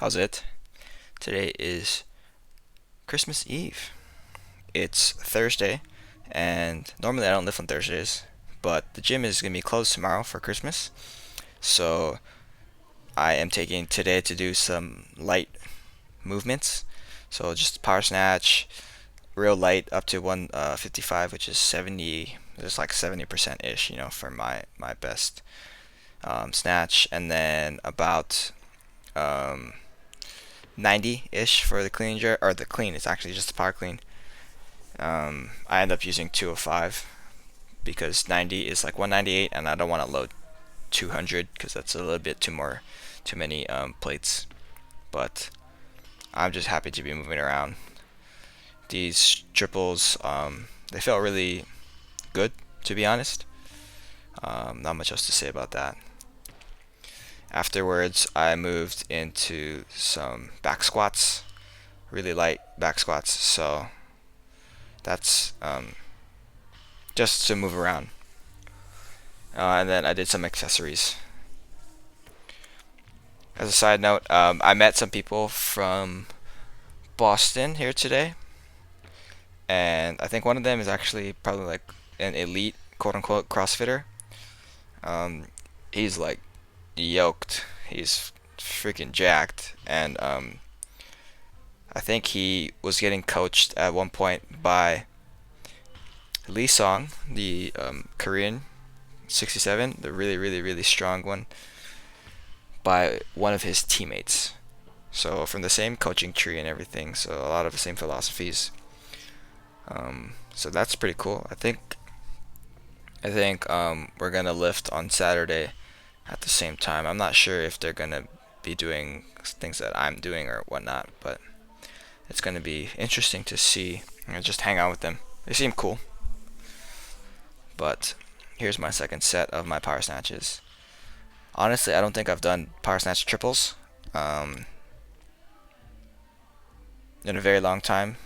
How's it? Today is Christmas Eve. It's Thursday, and normally I don't live on Thursdays, but the gym is gonna be closed tomorrow for Christmas. So I am taking today to do some light movements. So just power snatch, real light up to 155, which is 70, just like 70% ish, for my best snatch, and then about um, 90-ish for the clean and jerk, or the clean. It's actually just the power clean. I end up using 205 because 90 is like 198, and I don't want to load 200 because that's a little bit too many plates. But I'm just happy to be moving around. These triples, they felt really good, to be honest. Not much else to say about that. Afterwards, I moved into some back squats, really light back squats. So that's just to move around. And then I did some accessories. As a side note, I met some people from Boston here today, and I think one of them is actually probably like an elite, quote unquote, CrossFitter. Um, he's like yoked. He's freaking jacked, and I think he was getting coached at one point by Lee Song, the Korean 67, the really, really, really strong one, by one of his teammates. So from the same coaching tree and everything, so a lot of the same philosophies. So that's pretty cool. I think we're gonna lift on Saturday at the same time. I'm not sure if they're gonna be doing things that I'm doing or whatnot, but it's gonna be interesting to see and just hang out with them. They seem cool. But here's my second set of my power snatches. Honestly, I don't think I've done power snatch triples um, in a very long time.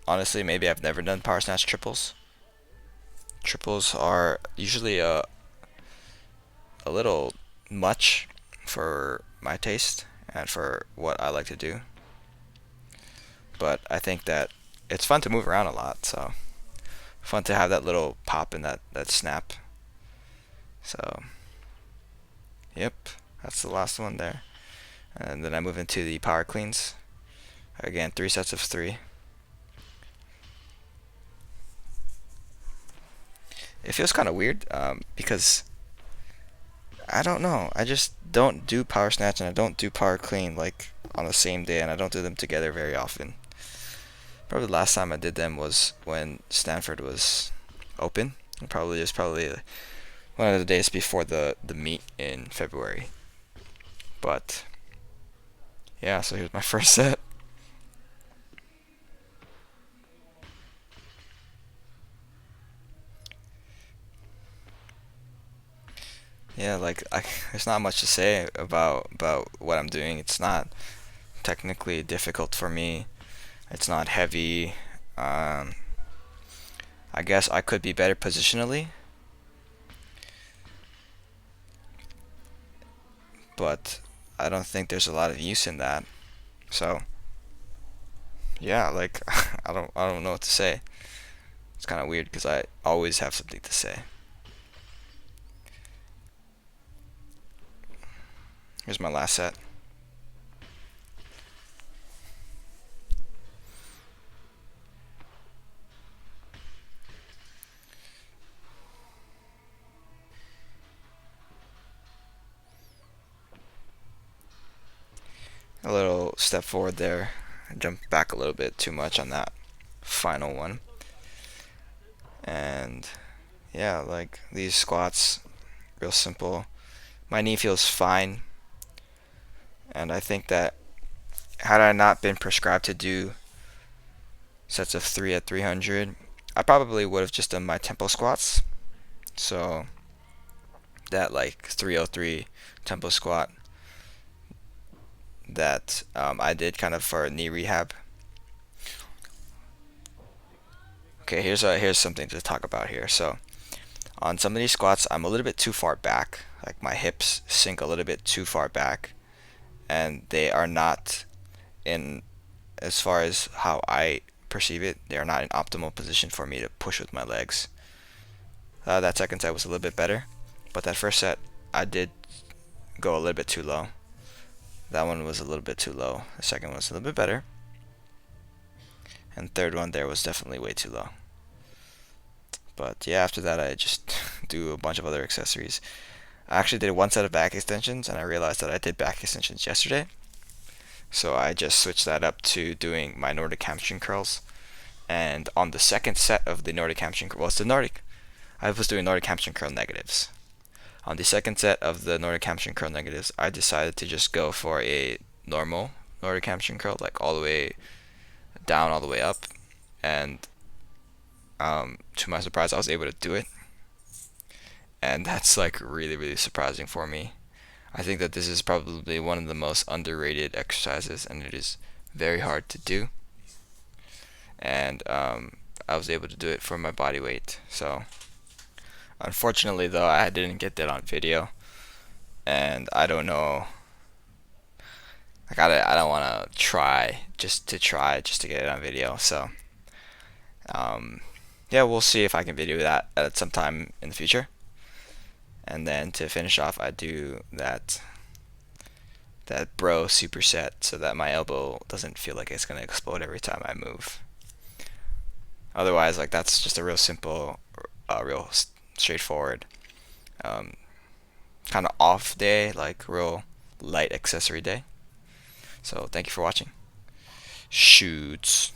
Honestly, maybe I've never done power snatch triples. Triples are usually a little much for my taste and for what I like to do. But I think that it's fun to move around a lot, so fun to have that little pop and that snap. So, yep, that's the last one there. And then I move into the power cleans. Again, 3 sets of 3. It feels kind of weird because I don't know. I just don't do power snatch and I don't do power clean like on the same day, and I don't do them together very often. Probably the last time I did them was when Stanford was open. It was probably one of the days before the meet in February. But yeah, so here's my first set. Yeah, there's not much to say about what I'm doing. It's not technically difficult for me. It's not heavy. Um, I guess I could be better positionally, but I don't think there's a lot of use in that. So yeah, like I don't know what to say. It's kind of weird because I always have something to say. Here's my last set. A little step forward there. I jumped back a little bit too much on that final one. And yeah, like these squats, real simple. My knee feels fine, and I think that had I not been prescribed to do sets of 3 at 300, I probably would have just done my tempo squats. So that like 303 tempo squat that I did kind of for knee rehab. Okay, here's something to talk about here. So on some of these squats, I'm a little bit too far back. Like my hips sink a little bit too far back, and they are not in, as far as how I perceive it, they are not in optimal position for me to push with my legs. That second set was a little bit better, but that first set I did go a little bit too low. That one was a little bit too low. The second one was a little bit better, and the third one there was definitely way too low. But yeah, after that I just do a bunch of other accessories. I actually did one set of back extensions, and I realized that I did back extensions yesterday, so I just switched that up to doing my Nordic hamstring curls. And on the second set of the Nordic hamstring, well, it's the Nordic, I was doing Nordic hamstring curl negatives. On the second set of the Nordic hamstring curl negatives, I decided to just go for a normal Nordic hamstring curl, like all the way down, all the way up. And to my surprise, I was able to do it. And that's like really, really surprising for me. I think that this is probably one of the most underrated exercises, and it is very hard to do. And I was able to do it for my body weight. So unfortunately, though, I didn't get that on video, and I don't know. Like I don't want to try just to get it on video. So yeah, we'll see if I can video that at some time in the future. And then to finish off, I do that bro superset so that my elbow doesn't feel like it's gonna explode every time I move. Otherwise, like, that's just a real simple, real straightforward, kind of off day, like real light accessory day. So thank you for watching. Shoots.